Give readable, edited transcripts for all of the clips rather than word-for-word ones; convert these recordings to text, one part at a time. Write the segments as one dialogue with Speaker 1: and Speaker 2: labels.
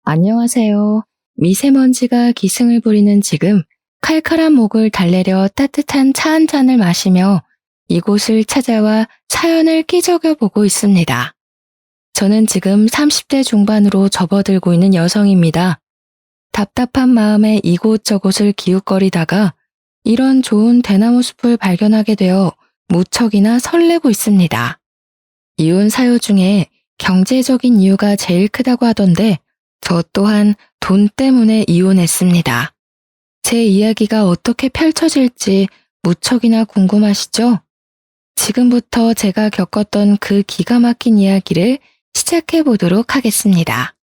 Speaker 1: 안녕하세요. 미세먼지가 기승을 부리는 지금 칼칼한 목을 달래려 따뜻한 차 한 잔을 마시며 이곳을 찾아와 사연을 끼적여 보고 있습니다. 저는 지금 30대 중반으로 접어들고 있는 여성입니다. 답답한 마음에 이곳저곳을 기웃거리다가 이런 좋은 대나무 숲을 발견하게 되어 무척이나 설레고 있습니다. 이혼 사유 중에 경제적인 이유가 제일 크다고 하던데 저 또한 돈 때문에 이혼했습니다. 제 이야기가 어떻게 펼쳐질지 무척이나 궁금하시죠? 지금부터 제가 겪었던 그 기가 막힌 이야기를 시작해 보도록 하겠습니다.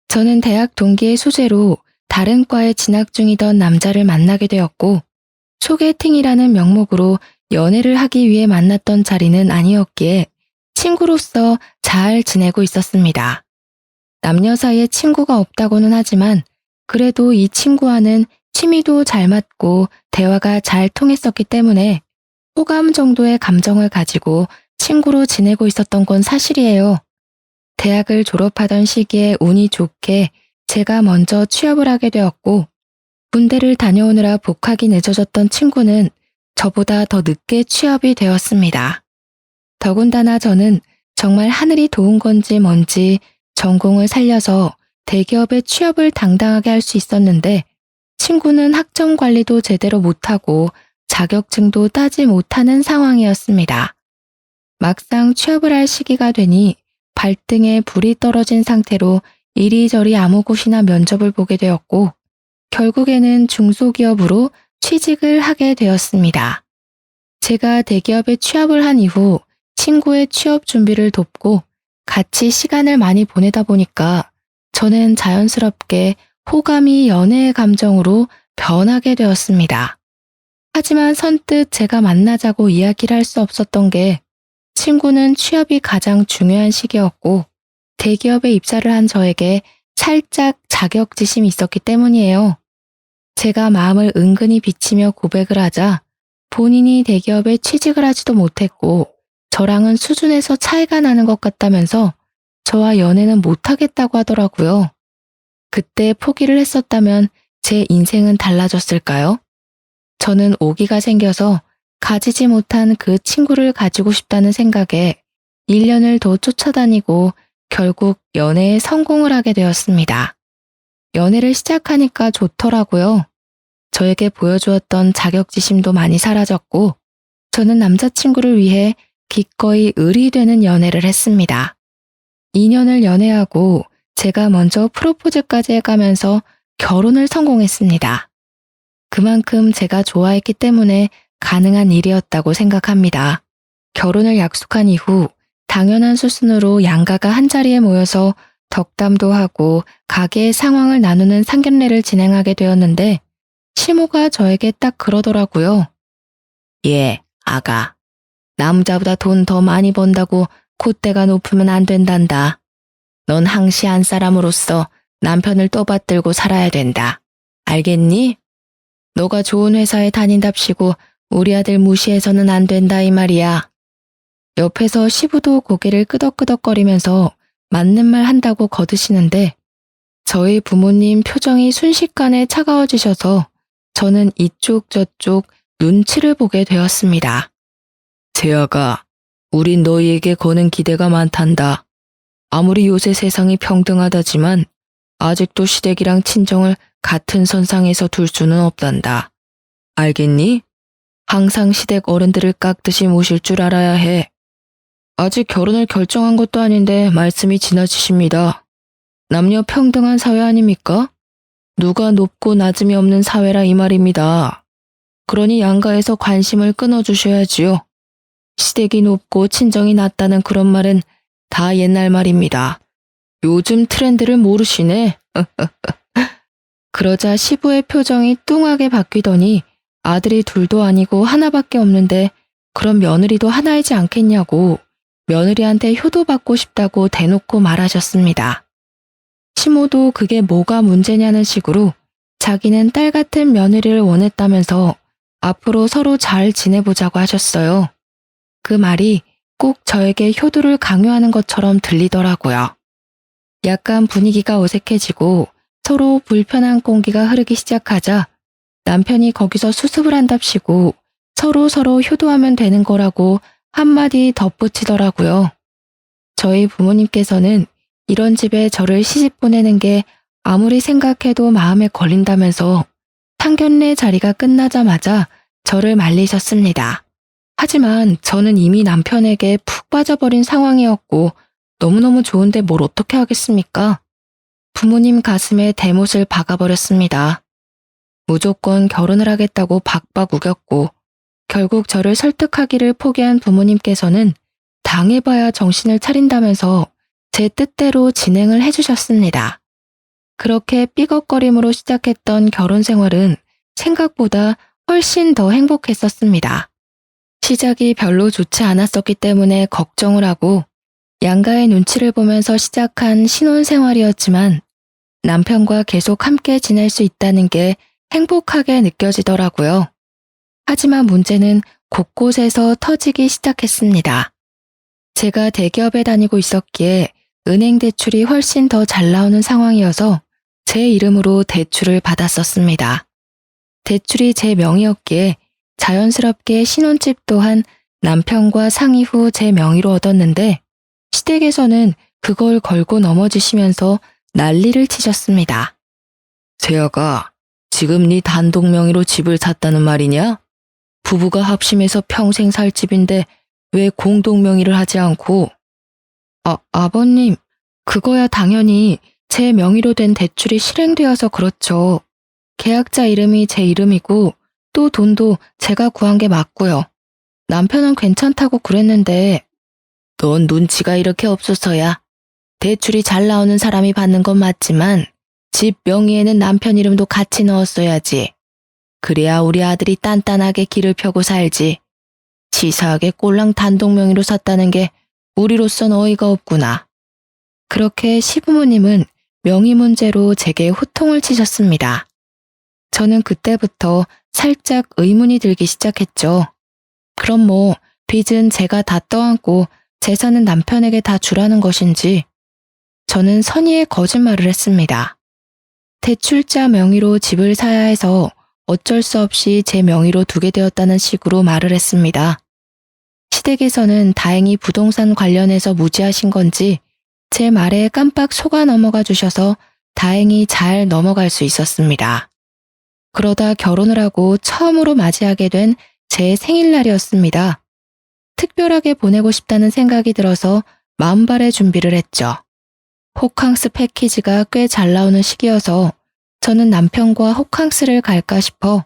Speaker 1: 저는 대학 동기의 소재로 다른 과에 진학 중이던 남자를 만나게 되었고, 소개팅이라는 명목으로 연애를 하기 위해 만났던 자리는 아니었기에 친구로서 잘 지내고 있었습니다. 남녀 사이에 친구가 없다고는 하지만 그래도 이 친구와는 취미도 잘 맞고 대화가 잘 통했었기 때문에 호감 정도의 감정을 가지고 친구로 지내고 있었던 건 사실이에요. 대학을 졸업하던 시기에 운이 좋게 제가 먼저 취업을 하게 되었고, 군대를 다녀오느라 복학이 늦어졌던 친구는 저보다 더 늦게 취업이 되었습니다. 더군다나 저는 정말 하늘이 도운 건지 뭔지 전공을 살려서 대기업에 취업을 당당하게 할 수 있었는데, 친구는 학점 관리도 제대로 못하고 자격증도 따지 못하는 상황이었습니다. 막상 취업을 할 시기가 되니 발등에 불이 떨어진 상태로 이리저리 아무 곳이나 면접을 보게 되었고, 결국에는 중소기업으로 취직을 하게 되었습니다. 제가 대기업에 취업을 한 이후 친구의 취업 준비를 돕고 같이 시간을 많이 보내다 보니까 저는 자연스럽게 호감이 연애의 감정으로 변하게 되었습니다. 하지만 선뜻 제가 만나자고 이야기를 할 수 없었던 게, 친구는 취업이 가장 중요한 시기였고 대기업에 입사를 한 저에게 살짝 자격지심이 있었기 때문이에요. 제가 마음을 은근히 비치며 고백을 하자 본인이 대기업에 취직을 하지도 못했고 저랑은 수준에서 차이가 나는 것 같다면서 저와 연애는 못하겠다고 하더라고요. 그때 포기를 했었다면 제 인생은 달라졌을까요? 저는 오기가 생겨서 가지지 못한 그 친구를 가지고 싶다는 생각에 1년을 더 쫓아다니고 결국 연애에 성공을 하게 되었습니다. 연애를 시작하니까 좋더라고요. 저에게 보여주었던 자격지심도 많이 사라졌고, 저는 남자친구를 위해 기꺼이 을이 되는 연애를 했습니다. 2년을 연애하고 제가 먼저 프로포즈까지 해가면서 결혼을 성공했습니다. 그만큼 제가 좋아했기 때문에 가능한 일이었다고 생각합니다. 결혼을 약속한 이후 당연한 수순으로 양가가 한자리에 모여서 덕담도 하고 가게의 상황을 나누는 상견례를 진행하게 되었는데, 시모가 저에게 딱 그러더라고요. 예, 아가. 남자보다 돈 더 많이 번다고 콧대가 높으면 안 된단다. 넌 항시한 사람으로서 남편을 떠받들고 살아야 된다. 알겠니? 너가 좋은 회사에 다닌답시고 우리 아들 무시해서는 안 된다 이 말이야. 옆에서 시부도 고개를 끄덕끄덕거리면서 맞는 말 한다고 거드시는데, 저희 부모님 표정이 순식간에 차가워지셔서 저는 이쪽 저쪽 눈치를 보게 되었습니다. 재아가, 우린 너희에게 거는 기대가 많단다. 아무리 요새 세상이 평등하다지만 아직도 시댁이랑 친정을 같은 선상에서 둘 수는 없단다. 알겠니? 항상 시댁 어른들을 깍듯이 모실 줄 알아야 해. 아직 결혼을 결정한 것도 아닌데 말씀이 지나치십니다. 남녀 평등한 사회 아닙니까? 누가 높고 낮음이 없는 사회라 이 말입니다. 그러니 양가에서 관심을 끊어주셔야지요. 시댁이 높고 친정이 낮다는 그런 말은 다 옛날 말입니다. 요즘 트렌드를 모르시네. 그러자 시부의 표정이 뚱하게 바뀌더니 아들이 둘도 아니고 하나밖에 없는데 그럼 며느리도 하나이지 않겠냐고 며느리한테 효도받고 싶다고 대놓고 말하셨습니다. 시모도 그게 뭐가 문제냐는 식으로 자기는 딸 같은 며느리를 원했다면서 앞으로 서로 잘 지내보자고 하셨어요. 그 말이 꼭 저에게 효도를 강요하는 것처럼 들리더라고요. 약간 분위기가 어색해지고 서로 불편한 공기가 흐르기 시작하자 남편이 거기서 수습을 한답시고 서로 효도하면 되는 거라고 한마디 덧붙이더라고요. 저희 부모님께서는 이런 집에 저를 시집 보내는 게 아무리 생각해도 마음에 걸린다면서 상견례 자리가 끝나자마자 저를 말리셨습니다. 하지만 저는 이미 남편에게 푹 빠져버린 상황이었고 너무너무 좋은데 뭘 어떻게 하겠습니까? 부모님 가슴에 대못을 박아버렸습니다. 무조건 결혼을 하겠다고 박박 우겼고 결국 저를 설득하기를 포기한 부모님께서는 당해봐야 정신을 차린다면서 제 뜻대로 진행을 해주셨습니다. 그렇게 삐걱거림으로 시작했던 결혼 생활은 생각보다 훨씬 더 행복했었습니다. 시작이 별로 좋지 않았었기 때문에 걱정을 하고 양가의 눈치를 보면서 시작한 신혼생활이었지만 남편과 계속 함께 지낼 수 있다는 게 행복하게 느껴지더라고요. 하지만 문제는 곳곳에서 터지기 시작했습니다. 제가 대기업에 다니고 있었기에 은행 대출이 훨씬 더 잘 나오는 상황이어서 제 이름으로 대출을 받았었습니다. 대출이 제 명의였기에 자연스럽게 신혼집 또한 남편과 상의 후 제 명의로 얻었는데 시댁에서는 그걸 걸고 넘어지시면서 난리를 치셨습니다. 세아가 지금 네 단독 명의로 집을 샀다는 말이냐? 부부가 합심해서 평생 살 집인데 왜 공동 명의를 하지 않고? 아버님, 그거야 당연히 제 명의로 된 대출이 실행되어서 그렇죠. 계약자 이름이 제 이름이고 또 돈도 제가 구한 게 맞고요. 남편은 괜찮다고 그랬는데 넌 눈치가 이렇게 없어서야. 대출이 잘 나오는 사람이 받는 건 맞지만 집 명의에는 남편 이름도 같이 넣었어야지. 그래야 우리 아들이 단단하게 길을 펴고 살지. 치사하게 꼴랑 단독 명의로 샀다는 게 우리로선 어이가 없구나. 그렇게 시부모님은 명의 문제로 제게 호통을 치셨습니다. 저는 그때부터 살짝 의문이 들기 시작했죠. 그럼 뭐 빚은 제가 다 떠안고 재산은 남편에게 다 주라는 것인지. 저는 선의의 거짓말을 했습니다. 대출자 명의로 집을 사야 해서 어쩔 수 없이 제 명의로 두게 되었다는 식으로 말을 했습니다. 시댁에서는 다행히 부동산 관련해서 무지하신 건지 제 말에 깜빡 속아 넘어가 주셔서 다행히 잘 넘어갈 수 있었습니다. 그러다 결혼을 하고 처음으로 맞이하게 된 제 생일날이었습니다. 특별하게 보내고 싶다는 생각이 들어서 만발의 준비를 했죠. 호캉스 패키지가 꽤 잘 나오는 시기여서 저는 남편과 호캉스를 갈까 싶어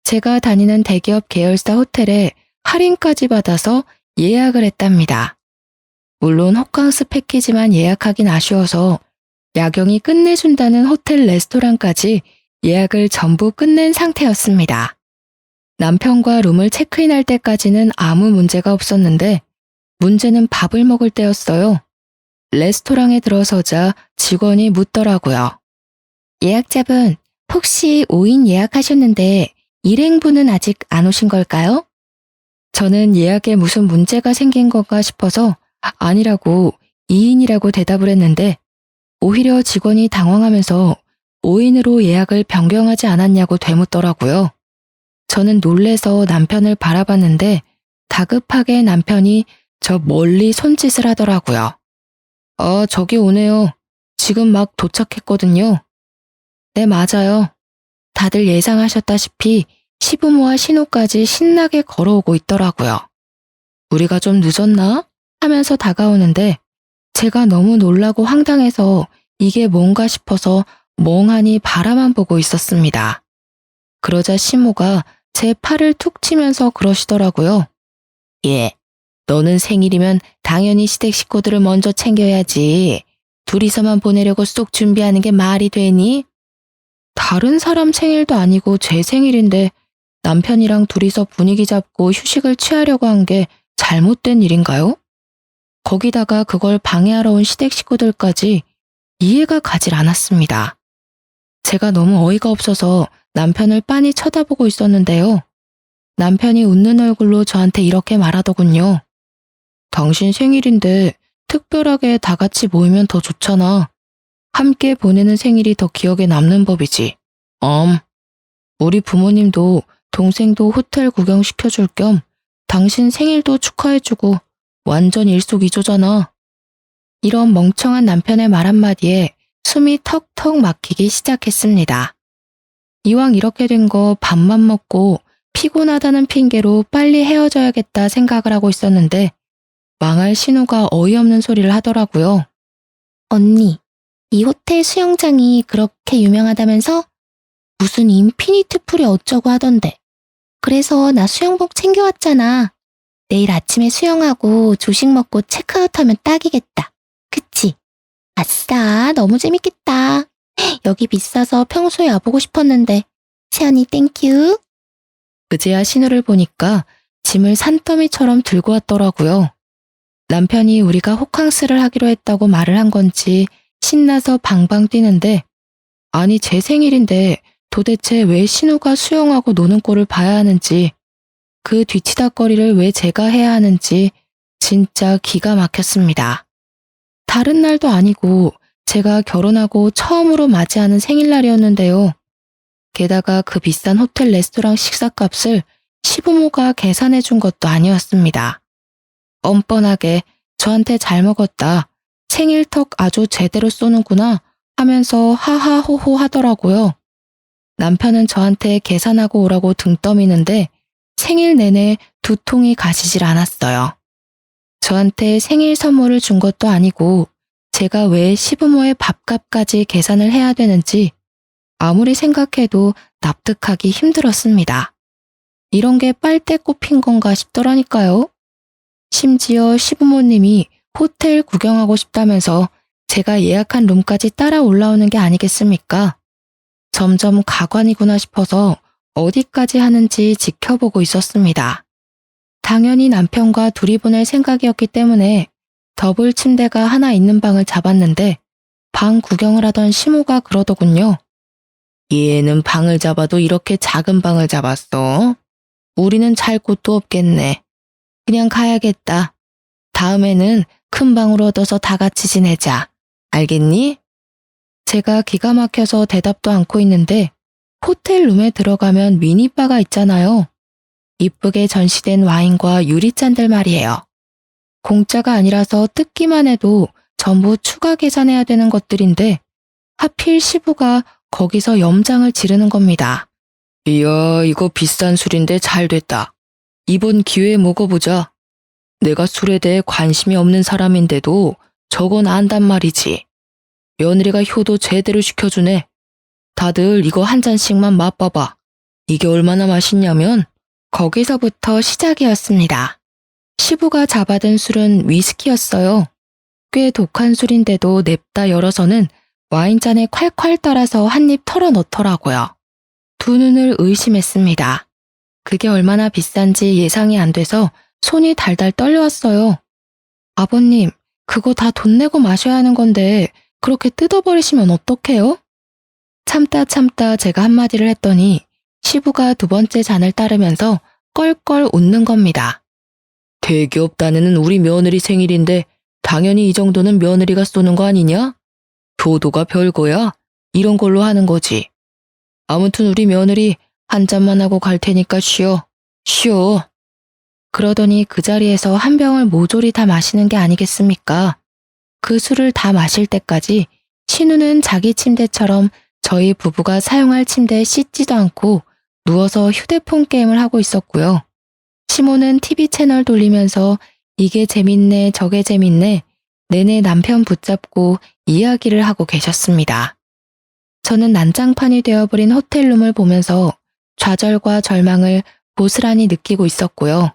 Speaker 1: 제가 다니는 대기업 계열사 호텔에 할인까지 받아서 예약을 했답니다. 물론 호캉스 패키지만 예약하긴 아쉬워서 야경이 끝내준다는 호텔 레스토랑까지 예약을 전부 끝낸 상태였습니다. 남편과 룸을 체크인할 때까지는 아무 문제가 없었는데 문제는 밥을 먹을 때였어요. 레스토랑에 들어서자 직원이 묻더라고요. 예약자분, 혹시 5인 예약하셨는데 일행분은 아직 안 오신 걸까요? 저는 예약에 무슨 문제가 생긴 건가 싶어서 아니라고 2인이라고 대답을 했는데 오히려 직원이 당황하면서 5인으로 예약을 변경하지 않았냐고 되묻더라고요. 저는 놀래서 남편을 바라봤는데 다급하게 남편이 저 멀리 손짓을 하더라고요. 저기 오네요. 지금 막 도착했거든요. 네, 맞아요. 다들 예상하셨다시피 시부모와 신우까지 신나게 걸어오고 있더라고요. 우리가 좀 늦었나? 하면서 다가오는데 제가 너무 놀라고 황당해서 이게 뭔가 싶어서 멍하니 바라만 보고 있었습니다. 그러자 시모가 제 팔을 툭 치면서 그러시더라고요. 예, 너는 생일이면 당연히 시댁 식구들을 먼저 챙겨야지. 둘이서만 보내려고 쏙 준비하는 게 말이 되니? 다른 사람 생일도 아니고 제 생일인데 남편이랑 둘이서 분위기 잡고 휴식을 취하려고 한 게 잘못된 일인가요? 거기다가 그걸 방해하러 온 시댁 식구들까지 이해가 가질 않았습니다. 제가 너무 어이가 없어서 남편을 빤히 쳐다보고 있었는데요. 남편이 웃는 얼굴로 저한테 이렇게 말하더군요. 당신 생일인데 특별하게 다 같이 모이면 더 좋잖아. 함께 보내는 생일이 더 기억에 남는 법이지. 우리 부모님도 동생도 호텔 구경시켜줄 겸 당신 생일도 축하해주고 완전 일석이조잖아. 이런 멍청한 남편의 말 한마디에 숨이 턱턱 막히기 시작했습니다. 이왕 이렇게 된 거 밥만 먹고 피곤하다는 핑계로 빨리 헤어져야겠다 생각을 하고 있었는데 망할 신우가 어이없는 소리를 하더라고요. 언니, 이 호텔 수영장이 그렇게 유명하다면서? 무슨 인피니트 풀이 어쩌고 하던데. 그래서 나 수영복 챙겨왔잖아. 내일 아침에 수영하고 조식 먹고 체크아웃하면 딱이겠다. 그치? 아싸, 너무 재밌겠다. 여기 비싸서 평소에 와보고 싶었는데. 세연이 땡큐. 그제야 신우를 보니까 짐을 산더미처럼 들고 왔더라고요. 남편이 우리가 호캉스를 하기로 했다고 말을 한 건지 신나서 방방 뛰는데, 아니 제 생일인데 도대체 왜 신우가 수영하고 노는 꼴을 봐야 하는지, 그 뒤치다꺼리를 왜 제가 해야 하는지 진짜 기가 막혔습니다. 다른 날도 아니고 제가 결혼하고 처음으로 맞이하는 생일날이었는데요. 게다가 그 비싼 호텔 레스토랑 식사값을 시부모가 계산해 준 것도 아니었습니다. 뻔뻔하게 저한테 잘 먹었다, 생일턱 아주 제대로 쏘는구나 하면서 하하호호 하더라고요. 남편은 저한테 계산하고 오라고 등 떠미는데 생일 내내 두통이 가시질 않았어요. 저한테 생일 선물을 준 것도 아니고 제가 왜 시부모의 밥값까지 계산을 해야 되는지 아무리 생각해도 납득하기 힘들었습니다. 이런 게 빨대 꼽힌 건가 싶더라니까요. 심지어 시부모님이 호텔 구경하고 싶다면서 제가 예약한 룸까지 따라 올라오는 게 아니겠습니까? 점점 가관이구나 싶어서 어디까지 하는지 지켜보고 있었습니다. 당연히 남편과 둘이 보낼 생각이었기 때문에 더블 침대가 하나 있는 방을 잡았는데 방 구경을 하던 시모가 그러더군요. 얘는 방을 잡아도 이렇게 작은 방을 잡았어. 우리는 잘 곳도 없겠네. 그냥 가야겠다. 다음에는 큰 방으로 얻어서 다 같이 지내자. 알겠니? 제가 기가 막혀서 대답도 않고 있는데 호텔 룸에 들어가면 미니바가 있잖아요. 이쁘게 전시된 와인과 유리잔들 말이에요. 공짜가 아니라서 뜯기만 해도 전부 추가 계산해야 되는 것들인데 하필 시부가 거기서 염장을 지르는 겁니다. 이야, 이거 비싼 술인데 잘 됐다. 이번 기회에 먹어보자. 내가 술에 대해 관심이 없는 사람인데도 저건 안단 말이지. 며느리가 효도 제대로 시켜주네. 다들 이거 한 잔씩만 맛봐봐. 이게 얼마나 맛있냐면 거기서부터 시작이었습니다. 시부가 잡아든 술은 위스키였어요. 꽤 독한 술인데도 냅다 열어서는 와인잔에 콸콸 따라서 한 입 털어 넣더라고요. 두 눈을 의심했습니다. 그게 얼마나 비싼지 예상이 안 돼서 손이 달달 떨려왔어요. 아버님, 그거 다 돈 내고 마셔야 하는 건데 그렇게 뜯어버리시면 어떡해요? 참다 제가 한마디를 했더니 시부가 두 번째 잔을 따르면서 껄껄 웃는 겁니다. 대기업 다니는 우리 며느리 생일인데 당연히 이 정도는 며느리가 쏘는 거 아니냐? 효도가 별거야. 이런 걸로 하는 거지. 아무튼 우리 며느리 한 잔만 하고 갈 테니까 쉬어. 그러더니 그 자리에서 한 병을 모조리 다 마시는 게 아니겠습니까? 그 술을 다 마실 때까지 신우는 자기 침대처럼 저희 부부가 사용할 침대에 씻지도 않고 누워서 휴대폰 게임을 하고 있었고요. 시모는 TV 채널 돌리면서 이게 재밌네 저게 재밌네 내내 남편 붙잡고 이야기를 하고 계셨습니다. 저는 난장판이 되어버린 호텔룸을 보면서 좌절과 절망을 고스란히 느끼고 있었고요.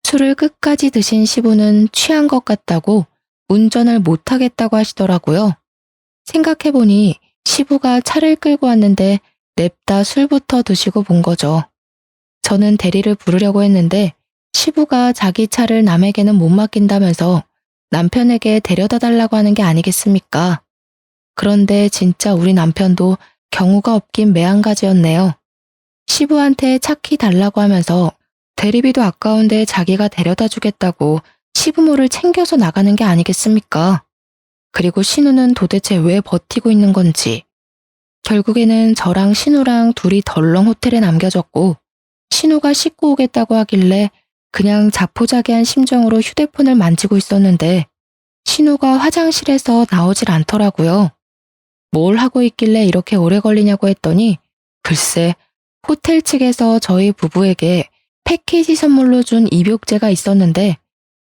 Speaker 1: 술을 끝까지 드신 시부는 취한 것 같다고 운전을 못하겠다고 하시더라고요. 생각해보니 시부가 차를 끌고 왔는데 냅다 술부터 드시고 본 거죠. 저는 대리를 부르려고 했는데 시부가 자기 차를 남에게는 못 맡긴다면서 남편에게 데려다 달라고 하는 게 아니겠습니까? 그런데 진짜 우리 남편도 경우가 없긴 매한가지였네요. 시부한테 차키 달라고 하면서 대리비도 아까운데 자기가 데려다 주겠다고 시부모를 챙겨서 나가는 게 아니겠습니까? 그리고 신우는 도대체 왜 버티고 있는 건지. 결국에는 저랑 신우랑 둘이 덜렁 호텔에 남겨졌고 신우가 씻고 오겠다고 하길래 그냥 자포자기한 심정으로 휴대폰을 만지고 있었는데 신우가 화장실에서 나오질 않더라고요. 뭘 하고 있길래 이렇게 오래 걸리냐고 했더니 글쎄 호텔 측에서 저희 부부에게 패키지 선물로 준 입욕제가 있었는데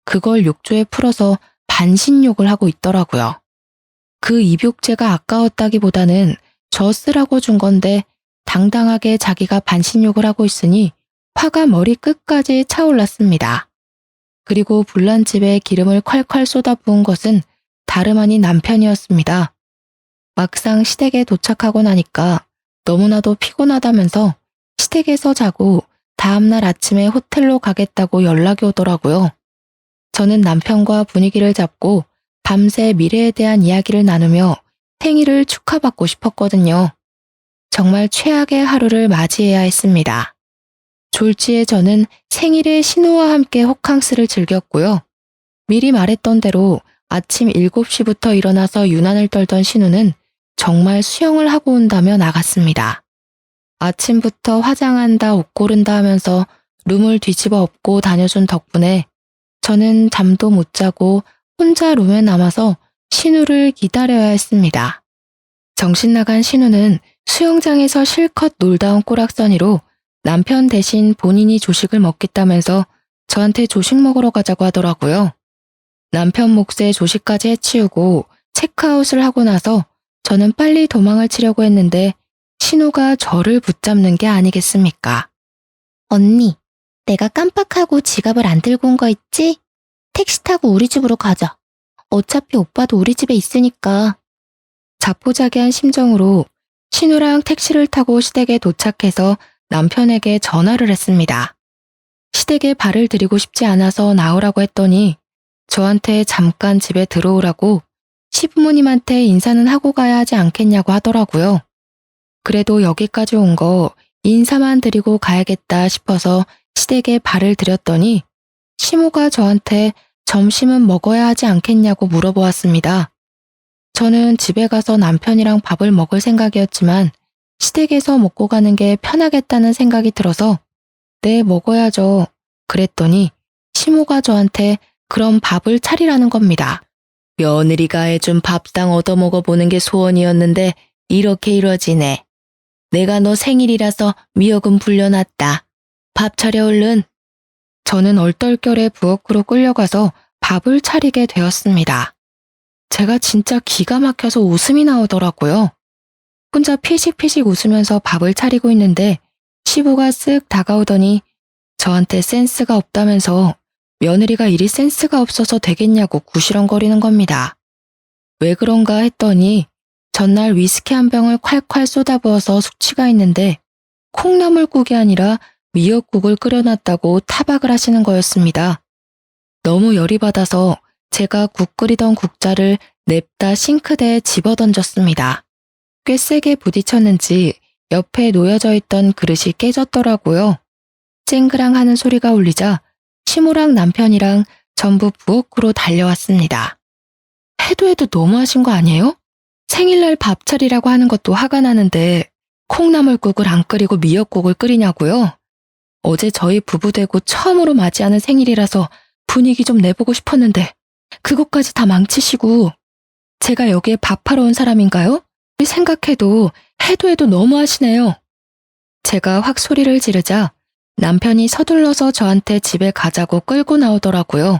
Speaker 1: 그걸 욕조에 풀어서 반신욕을 하고 있더라고요. 그 입욕제가 아까웠다기보다는 저 쓰라고 준 건데 당당하게 자기가 반신욕을 하고 있으니 화가 머리 끝까지 차올랐습니다. 그리고 불난 집에 기름을 콸콸 쏟아부은 것은 다름 아닌 남편이었습니다. 막상 시댁에 도착하고 나니까 너무나도 피곤하다면서 시댁에서 자고 다음날 아침에 호텔로 가겠다고 연락이 오더라고요. 저는 남편과 분위기를 잡고 밤새 미래에 대한 이야기를 나누며 생일을 축하받고 싶었거든요. 정말 최악의 하루를 맞이해야 했습니다. 졸지에 저는 생일에 신우와 함께 호캉스를 즐겼고요. 미리 말했던 대로 아침 7시부터 일어나서 유난을 떨던 신우는 정말 수영을 하고 온다며 나갔습니다. 아침부터 화장한다, 옷 고른다 하면서 룸을 뒤집어 엎고 다녀준 덕분에 저는 잠도 못 자고 혼자 룸에 남아서 신우를 기다려야 했습니다. 정신 나간 신우는 수영장에서 실컷 놀다 온 꼬락서니로 남편 대신 본인이 조식을 먹겠다면서 저한테 조식 먹으러 가자고 하더라고요. 남편 몫에 조식까지 해치우고 체크아웃을 하고 나서 저는 빨리 도망을 치려고 했는데 신우가 저를 붙잡는 게 아니겠습니까? 언니, 내가 깜빡하고 지갑을 안 들고 온 거 있지? 택시 타고 우리 집으로 가자. 어차피 오빠도 우리 집에 있으니까. 자포자기한 심정으로 신우랑 택시를 타고 시댁에 도착해서 남편에게 전화를 했습니다. 시댁에 발을 들이고 싶지 않아서 나오라고 했더니 저한테 잠깐 집에 들어오라고 시부모님한테 인사는 하고 가야 하지 않겠냐고 하더라고요. 그래도 여기까지 온 거 인사만 드리고 가야겠다 싶어서 시댁에 발을 들였더니 시모가 저한테 점심은 먹어야 하지 않겠냐고 물어보았습니다. 저는 집에 가서 남편이랑 밥을 먹을 생각이었지만 시댁에서 먹고 가는 게 편하겠다는 생각이 들어서 네, 먹어야죠. 그랬더니 시모가 저한테 그럼 밥을 차리라는 겁니다. 며느리가 해준 밥상 얻어먹어보는 게 소원이었는데 이렇게 이뤄지네. 내가 너 생일이라서 미역은 불려놨다. 밥 차려 얼른. 저는 얼떨결에 부엌으로 끌려가서 밥을 차리게 되었습니다. 제가 진짜 기가 막혀서 웃음이 나오더라고요. 혼자 피식피식 웃으면서 밥을 차리고 있는데 시부가 쓱 다가오더니 저한테 센스가 없다면서 며느리가 이리 센스가 없어서 되겠냐고 구시렁거리는 겁니다. 왜 그런가 했더니 전날 위스키 한 병을 콸콸 쏟아부어서 숙취가 있는데 콩나물국이 아니라 미역국을 끓여놨다고 타박을 하시는 거였습니다. 너무 열이 받아서 제가 국 끓이던 국자를 냅다 싱크대에 집어던졌습니다. 꽤 세게 부딪혔는지 옆에 놓여져 있던 그릇이 깨졌더라고요. 쨍그랑 하는 소리가 울리자 시모랑 남편이랑 전부 부엌으로 달려왔습니다. 해도 너무하신 거 아니에요? 생일날 밥 차리라고 하는 것도 화가 나는데 콩나물국을 안 끓이고 미역국을 끓이냐고요? 어제 저희 부부되고 처음으로 맞이하는 생일이라서 분위기 좀 내보고 싶었는데 그것까지 다 망치시고 제가 여기에 밥하러 온 사람인가요? 생각해도 해도 너무하시네요. 제가 확 소리를 지르자 남편이 서둘러서 저한테 집에 가자고 끌고 나오더라고요.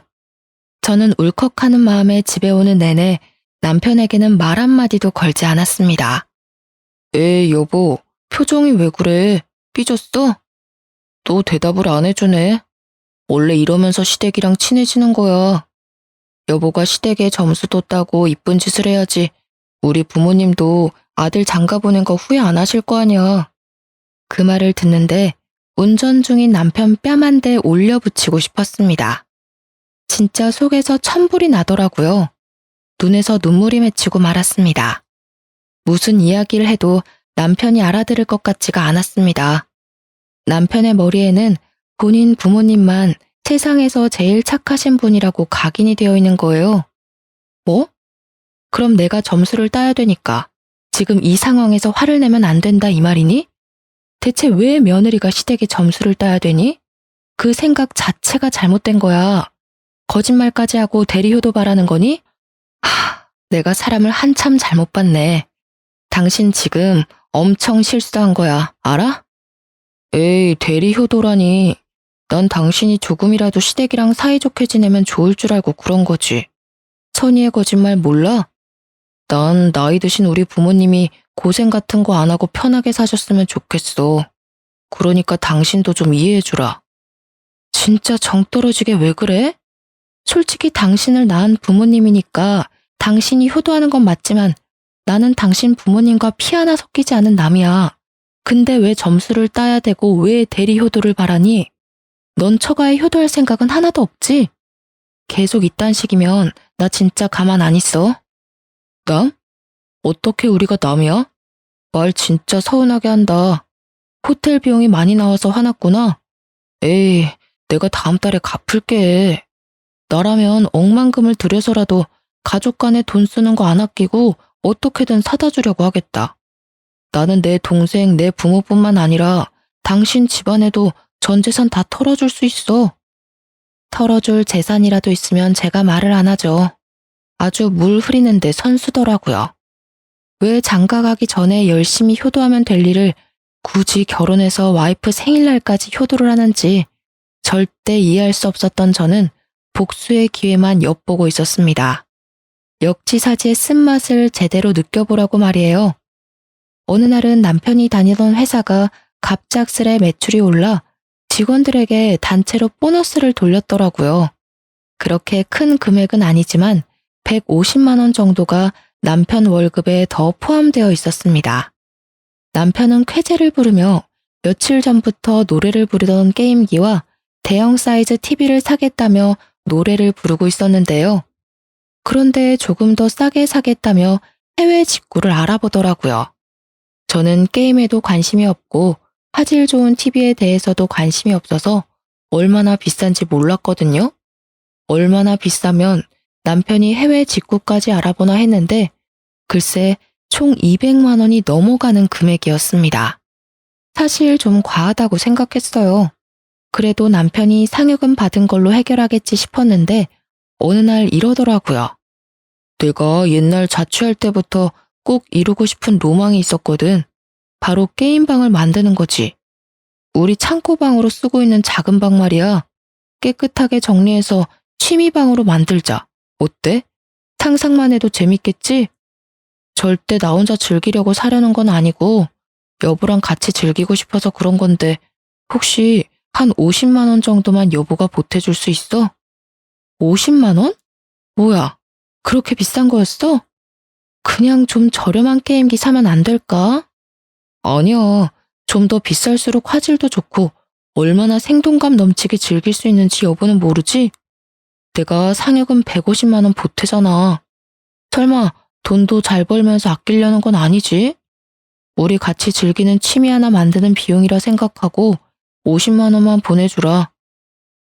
Speaker 1: 저는 울컥하는 마음에 집에 오는 내내 남편에게는 말 한마디도 걸지 않았습니다. 여보, 표정이 왜 그래? 삐졌어? 또 대답을 안 해주네. 원래 이러면서 시댁이랑 친해지는 거야. 여보가 시댁에 점수도 따고 이쁜 짓을 해야지 우리 부모님도 아들 장가 보낸 거 후회 안 하실 거 아니야. 그 말을 듣는데 운전 중인 남편 뺨 한 대 올려붙이고 싶었습니다. 진짜 속에서 천불이 나더라고요. 눈에서 눈물이 맺히고 말았습니다. 무슨 이야기를 해도 남편이 알아들을 것 같지가 않았습니다. 남편의 머리에는 본인 부모님만 세상에서 제일 착하신 분이라고 각인이 되어 있는 거예요. 뭐? 그럼 내가 점수를 따야 되니까 지금 이 상황에서 화를 내면 안 된다 이 말이니? 대체 왜 며느리가 시댁에 점수를 따야 되니? 그 생각 자체가 잘못된 거야. 거짓말까지 하고 대리효도 바라는 거니? 내가 사람을 한참 잘못 봤네. 당신 지금 엄청 실수한 거야. 알아? 에이, 대리효도라니. 난 당신이 조금이라도 시댁이랑 사이좋게 지내면 좋을 줄 알고 그런 거지. 선의의 거짓말 몰라? 난 나이 드신 우리 부모님이 고생 같은 거 안 하고 편하게 사셨으면 좋겠어. 그러니까 당신도 좀 이해해주라. 진짜 정 떨어지게 왜 그래? 솔직히 당신을 낳은 부모님이니까 당신이 효도하는 건 맞지만 나는 당신 부모님과 피 하나 섞이지 않은 남이야. 근데 왜 점수를 따야 되고 왜 대리 효도를 바라니? 넌 처가에 효도할 생각은 하나도 없지? 계속 이딴 식이면 나 진짜 가만 안 있어. 남? 어떻게 우리가 남이야? 말 진짜 서운하게 한다. 호텔 비용이 많이 나와서 화났구나. 에이, 내가 다음 달에 갚을게. 나라면 억만금을 들여서라도 가족 간에 돈 쓰는 거 안 아끼고 어떻게든 사다 주려고 하겠다. 나는 내 동생, 내 부모뿐만 아니라 당신 집안에도 전 재산 다 털어줄 수 있어. 털어줄 재산이라도 있으면 제가 말을 안 하죠. 아주 물 흐리는데 선수더라고요. 왜 장가 가기 전에 열심히 효도하면 될 일을 굳이 결혼해서 와이프 생일날까지 효도를 하는지 절대 이해할 수 없었던 저는 복수의 기회만 엿보고 있었습니다. 역지사지의 쓴맛을 제대로 느껴보라고 말이에요. 어느 날은 남편이 다니던 회사가 갑작스레 매출이 올라 직원들에게 단체로 보너스를 돌렸더라고요. 그렇게 큰 금액은 아니지만 150만 원 정도가 남편 월급에 더 포함되어 있었습니다. 남편은 쾌재를 부르며 며칠 전부터 노래를 부르던 게임기와 대형 사이즈 TV를 사겠다며 노래를 부르고 있었는데요. 그런데 조금 더 싸게 사겠다며 해외 직구를 알아보더라고요. 저는 게임에도 관심이 없고 화질 좋은 TV에 대해서도 관심이 없어서 얼마나 비싼지 몰랐거든요. 얼마나 비싸면 남편이 해외 직구까지 알아보나 했는데 글쎄 총 200만 원이 넘어가는 금액이었습니다. 사실 좀 과하다고 생각했어요. 그래도 남편이 상여금 받은 걸로 해결하겠지 싶었는데 어느 날 이러더라고요. 내가 옛날 자취할 때부터 꼭 이루고 싶은 로망이 있었거든. 바로 게임방을 만드는 거지. 우리 창고방으로 쓰고 있는 작은 방 말이야. 깨끗하게 정리해서 취미방으로 만들자. 어때? 상상만 해도 재밌겠지? 절대 나 혼자 즐기려고 사려는 건 아니고 여보랑 같이 즐기고 싶어서 그런 건데 혹시 한 50만 원 정도만 여보가 보태줄 수 있어? 50만 원? 뭐야? 그렇게 비싼 거였어? 그냥 좀 저렴한 게임기 사면 안 될까? 아니야. 좀 더 비쌀수록 화질도 좋고 얼마나 생동감 넘치게 즐길 수 있는지 여보는 모르지? 내가 상여금 150만 원 보태잖아. 설마 돈도 잘 벌면서 아끼려는 건 아니지? 우리 같이 즐기는 취미 하나 만드는 비용이라 생각하고 50만 원만 보내주라.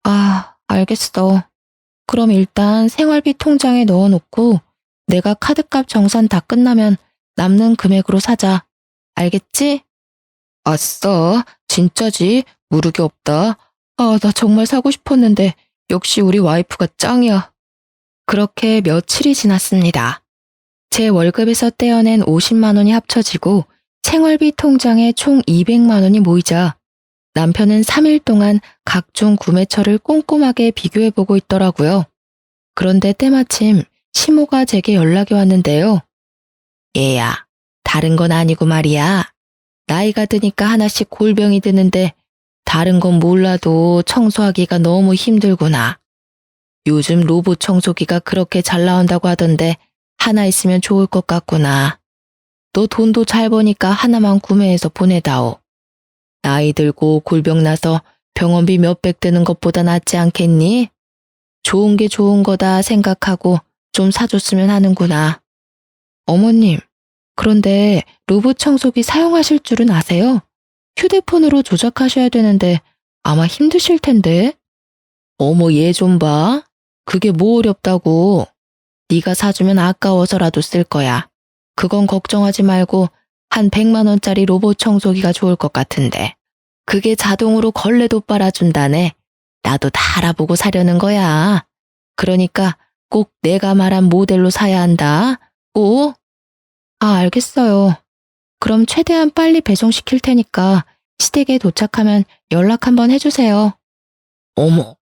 Speaker 1: 아, 알겠어. 그럼 일단 생활비 통장에 넣어놓고 내가 카드값 정산 다 끝나면 남는 금액으로 사자. 알겠지? 아싸, 진짜지? 무르기 없다. 아, 나 정말 사고 싶었는데 역시 우리 와이프가 짱이야. 그렇게 며칠이 지났습니다. 제 월급에서 떼어낸 50만 원이 합쳐지고 생활비 통장에 총 200만 원이 모이자 남편은 3일 동안 각종 구매처를 꼼꼼하게 비교해보고 있더라고요. 그런데 때마침 시모가 제게 연락이 왔는데요. 얘야, 다른 건 아니고 말이야. 나이가 드니까 하나씩 골병이 드는데 다른 건 몰라도 청소하기가 너무 힘들구나. 요즘 로봇 청소기가 그렇게 잘 나온다고 하던데 하나 있으면 좋을 것 같구나. 너 돈도 잘 버니까 하나만 구매해서 보내다오. 나이 들고 골병 나서 병원비 몇백 드는 것보다 낫지 않겠니? 좋은 게 좋은 거다 생각하고 좀 사줬으면 하는구나. 어머님, 그런데 로봇 청소기 사용하실 줄은 아세요? 휴대폰으로 조작하셔야 되는데 아마 힘드실 텐데. 어머, 얘 좀 봐. 그게 뭐 어렵다고. 네가 사주면 아까워서라도 쓸 거야. 그건 걱정하지 말고 한 100만 원짜리 로봇 청소기가 좋을 것 같은데. 그게 자동으로 걸레도 빨아준다네. 나도 다 알아보고 사려는 거야. 그러니까 꼭 내가 말한 모델로 사야 한다. 오? 아, 알겠어요. 그럼 최대한 빨리 배송시킬 테니까 시댁에 도착하면 연락 한번 해주세요. 어머,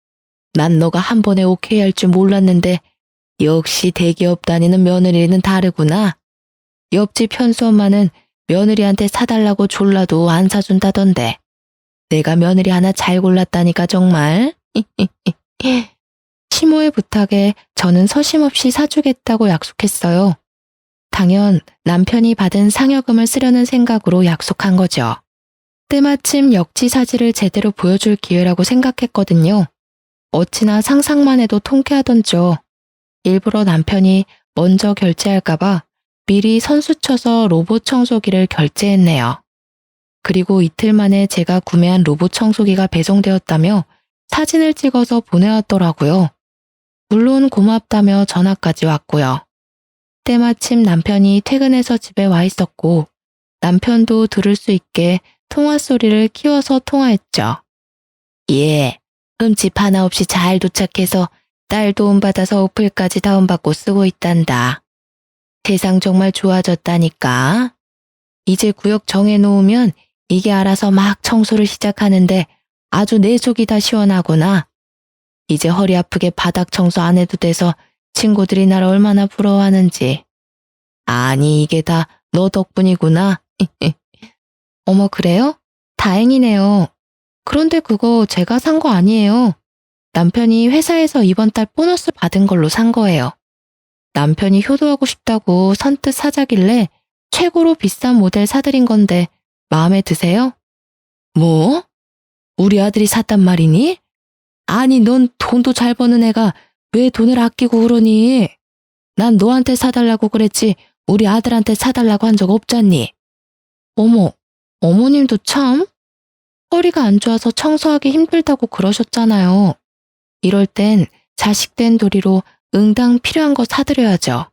Speaker 1: 난 너가 한 번에 오케이 할 줄 몰랐는데 역시 대기업 다니는 며느리는 다르구나. 옆집 현수 엄마는 며느리한테 사달라고 졸라도 안 사준다던데. 내가 며느리 하나 잘 골랐다니까 정말. 시모의 부탁에 저는 서심없이 사주겠다고 약속했어요. 당연 남편이 받은 상여금을 쓰려는 생각으로 약속한 거죠. 때마침 역지사지를 제대로 보여줄 기회라고 생각했거든요. 어찌나 상상만 해도 통쾌하던죠. 일부러 남편이 먼저 결제할까봐 미리 선수 쳐서 로봇 청소기를 결제했네요. 그리고 이틀 만에 제가 구매한 로봇 청소기가 배송되었다며 사진을 찍어서 보내왔더라고요. 물론 고맙다며 전화까지 왔고요. 때마침 남편이 퇴근해서 집에 와 있었고 남편도 들을 수 있게 통화 소리를 키워서 통화했죠. 예, 흠집 하나 없이 잘 도착해서 딸 도움받아서 어플까지 다운받고 쓰고 있단다. 세상 정말 좋아졌다니까. 이제 구역 정해놓으면 이게 알아서 막 청소를 시작하는데 아주 내 속이 다 시원하구나. 이제 허리 아프게 바닥 청소 안 해도 돼서 친구들이 날 얼마나 부러워하는지. 아니, 이게 다 너 덕분이구나. 어머, 그래요? 다행이네요. 그런데 그거 제가 산 거 아니에요. 남편이 회사에서 이번 달 보너스 받은 걸로 산 거예요. 남편이 효도하고 싶다고 선뜻 사자길래 최고로 비싼 모델 사드린 건데 마음에 드세요? 뭐? 우리 아들이 샀단 말이니? 아니, 넌 돈도 잘 버는 애가 왜 돈을 아끼고 그러니? 난 너한테 사달라고 그랬지 우리 아들한테 사달라고 한 적 없잖니? 어머, 어머님도 참? 허리가 안 좋아서 청소하기 힘들다고 그러셨잖아요. 이럴 땐 자식 된 도리로 응당 필요한 거 사드려야죠.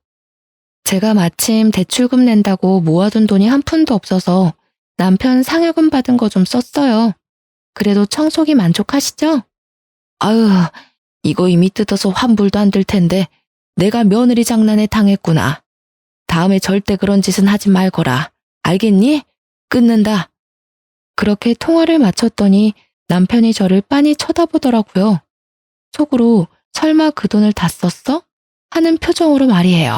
Speaker 1: 제가 마침 대출금 낸다고 모아둔 돈이 한 푼도 없어서 남편 상여금 받은 거 좀 썼어요. 그래도 청소기 만족하시죠? 아유, 이거 이미 뜯어서 환불도 안 될 텐데 내가 며느리 장난에 당했구나. 다음에 절대 그런 짓은 하지 말거라. 알겠니? 끊는다. 그렇게 통화를 마쳤더니 남편이 저를 빤히 쳐다보더라고요. 속으로 설마 그 돈을 다 썼어? 하는 표정으로 말이에요.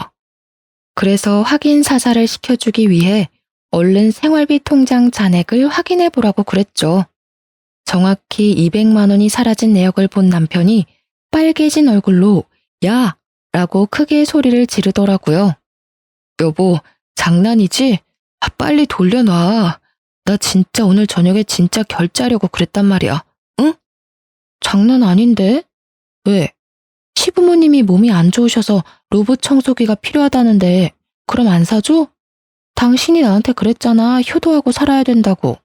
Speaker 1: 그래서 확인 사살을 시켜주기 위해 얼른 생활비 통장 잔액을 확인해 보라고 그랬죠. 정확히 200만 원이 사라진 내역을 본 남편이 빨개진 얼굴로 야! 라고 크게 소리를 지르더라고요. 여보, 장난이지? 빨리 돌려놔. 나 진짜 오늘 저녁에 진짜 결제하려고 그랬단 말이야. 응? 장난 아닌데? 왜? 시부모님이 몸이 안 좋으셔서 로봇 청소기가 필요하다는데 그럼 안 사줘? 당신이 나한테 그랬잖아. 효도하고 살아야 된다고.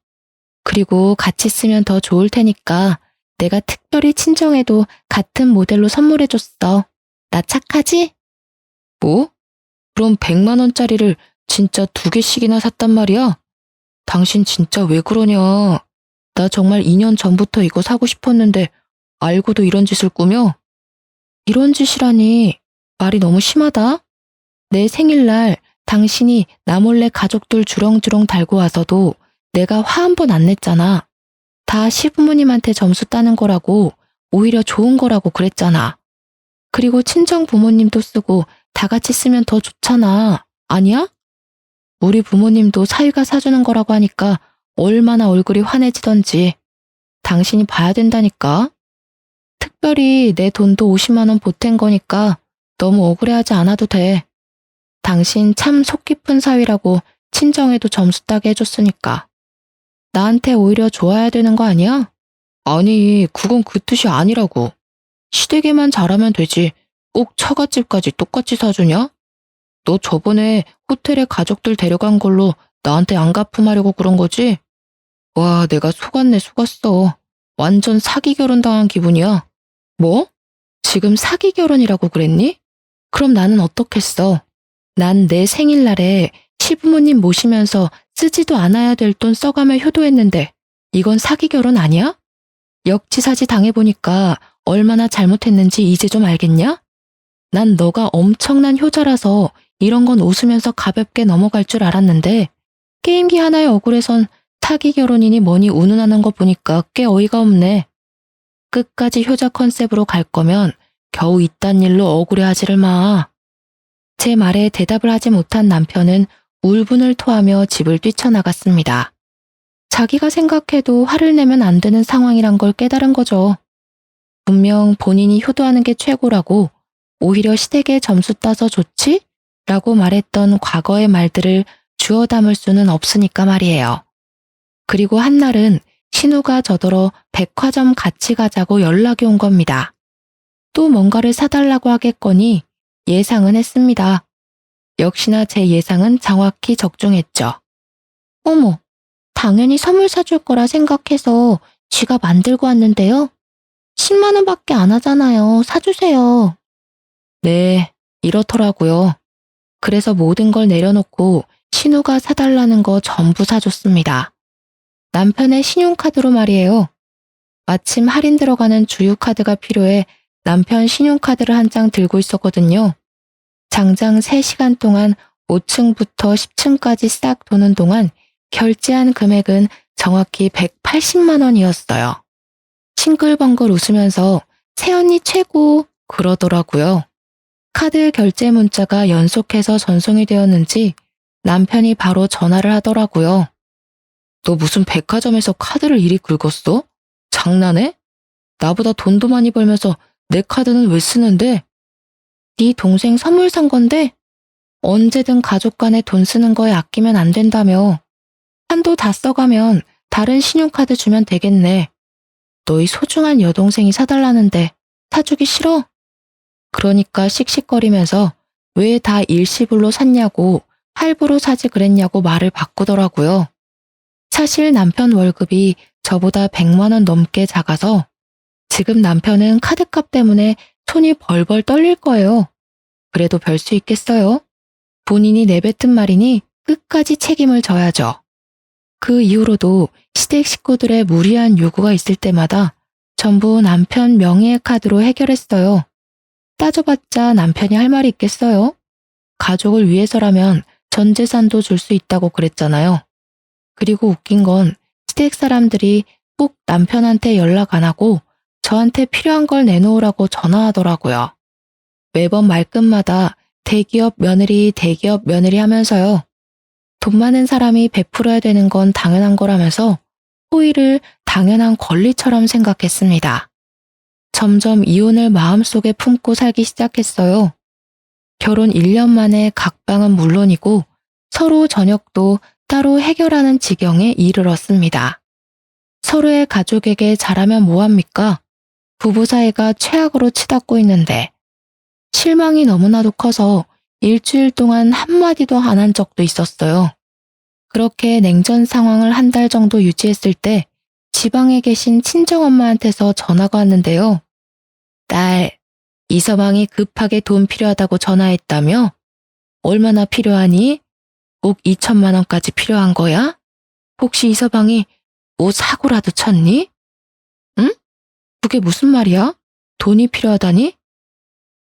Speaker 1: 그리고 같이 쓰면 더 좋을 테니까 내가 특별히 친정에도 같은 모델로 선물해줬어. 나 착하지? 뭐? 그럼 100만 원짜리를 진짜 2개씩이나 샀단 말이야? 당신 진짜 왜 그러냐? 나 정말 2년 전부터 이거 사고 싶었는데 알고도 이런 짓을 꾸며? 이런 짓이라니 말이 너무 심하다. 내 생일날 당신이 나 몰래 가족들 주렁주렁 달고 와서도 내가 화 한 번 안 냈잖아. 다 시부모님한테 점수 따는 거라고, 오히려 좋은 거라고 그랬잖아. 그리고 친정 부모님도 쓰고 다 같이 쓰면 더 좋잖아. 아니야? 우리 부모님도 사위가 사주는 거라고 하니까 얼마나 얼굴이 환해지던지. 당신이 봐야 된다니까. 특별히 내 돈도 50만 원 보탠 거니까 너무 억울해하지 않아도 돼. 당신 참 속 깊은 사위라고 친정에도 점수 따게 해줬으니까. 나한테 오히려 좋아야 되는 거 아니야? 아니, 그건 그 뜻이 아니라고. 시댁에만 잘하면 되지. 꼭 처갓집까지 똑같이 사주냐? 너 저번에 호텔에 가족들 데려간 걸로 나한테 안 갚음하려고 그런 거지? 와, 내가 속았네, 속았어. 완전 사기 결혼 당한 기분이야. 뭐? 지금 사기 결혼이라고 그랬니? 그럼 나는 어떻겠어? 난 내 생일날에 시부모님 모시면서 쓰지도 않아야 될 돈 써가며 효도했는데 이건 사기 결혼 아니야? 역지사지 당해보니까 얼마나 잘못했는지 이제 좀 알겠냐? 난 너가 엄청난 효자라서 이런 건 웃으면서 가볍게 넘어갈 줄 알았는데 게임기 하나에 억울해선 사기 결혼이니 뭐니 운운하는 거 보니까 꽤 어이가 없네. 끝까지 효자 컨셉으로 갈 거면 겨우 이딴 일로 억울해하지를 마. 제 말에 대답을 하지 못한 남편은 울분을 토하며 집을 뛰쳐나갔습니다. 자기가 생각해도 화를 내면 안 되는 상황이란 걸 깨달은 거죠. 분명 본인이 효도하는 게 최고라고 오히려 시댁에 점수 따서 좋지? 라고 말했던 과거의 말들을 주워 담을 수는 없으니까 말이에요. 그리고 한날은 신우가 저더러 백화점 같이 가자고 연락이 온 겁니다. 또 뭔가를 사달라고 하겠거니 예상은 했습니다. 역시나 제 예상은 정확히 적중했죠. 어머, 당연히 선물 사줄 거라 생각해서 쥐가 만들고 왔는데요. 10만 원밖에 안 하잖아요. 사주세요. 네, 이렇더라고요. 그래서 모든 걸 내려놓고 신우가 사달라는 거 전부 사줬습니다. 남편의 신용카드로 말이에요. 마침 할인 들어가는 주유카드가 필요해 남편 신용카드를 한 장 들고 있었거든요. 장장 3시간 동안 5층부터 10층까지 싹 도는 동안 결제한 금액은 정확히 180만 원이었어요. 싱글벙글 웃으면서 새언니 최고 그러더라고요. 카드 결제 문자가 연속해서 전송이 되었는지 남편이 바로 전화를 하더라고요. 너 무슨 백화점에서 카드를 이리 긁었어? 장난해? 나보다 돈도 많이 벌면서 내 카드는 왜 쓰는데? 네 동생 선물 산 건데 언제든 가족 간에 돈 쓰는 거에 아끼면 안 된다며. 한도 다 써가면 다른 신용카드 주면 되겠네. 너희 소중한 여동생이 사달라는데 사주기 싫어? 그러니까 씩씩거리면서 왜 다 일시불로 샀냐고 할부로 사지 그랬냐고 말을 바꾸더라고요. 사실 남편 월급이 저보다 100만 원 넘게 작아서 지금 남편은 카드값 때문에 손이 벌벌 떨릴 거예요. 그래도 별 수 있겠어요? 본인이 내뱉은 말이니 끝까지 책임을 져야죠. 그 이후로도 시댁 식구들의 무리한 요구가 있을 때마다 전부 남편 명의의 카드로 해결했어요. 따져봤자 남편이 할 말이 있겠어요? 가족을 위해서라면 전 재산도 줄 수 있다고 그랬잖아요. 그리고 웃긴 건 시댁 사람들이 꼭 남편한테 연락 안 하고 저한테 필요한 걸 내놓으라고 전화하더라고요. 매번 말끝마다 대기업 며느리 하면서요. 돈 많은 사람이 베풀어야 되는 건 당연한 거라면서 호의를 당연한 권리처럼 생각했습니다. 점점 이혼을 마음속에 품고 살기 시작했어요. 결혼 1년 만에 각방은 물론이고 서로 저녁도 따로 해결하는 지경에 이르렀습니다. 서로의 가족에게 잘하면 뭐합니까? 부부 사이가 최악으로 치닫고 있는데 실망이 너무나도 커서 일주일 동안 한마디도 안 한 적도 있었어요. 그렇게 냉전 상황을 한 달 정도 유지했을 때 지방에 계신 친정엄마한테서 전화가 왔는데요. 딸, 이서방이 급하게 돈 필요하다고 전화했다며? 얼마나 필요하니? 꼭 2천만 원까지 필요한 거야? 혹시 이서방이 뭐 사고라도 쳤니? 응? 그게 무슨 말이야? 돈이 필요하다니?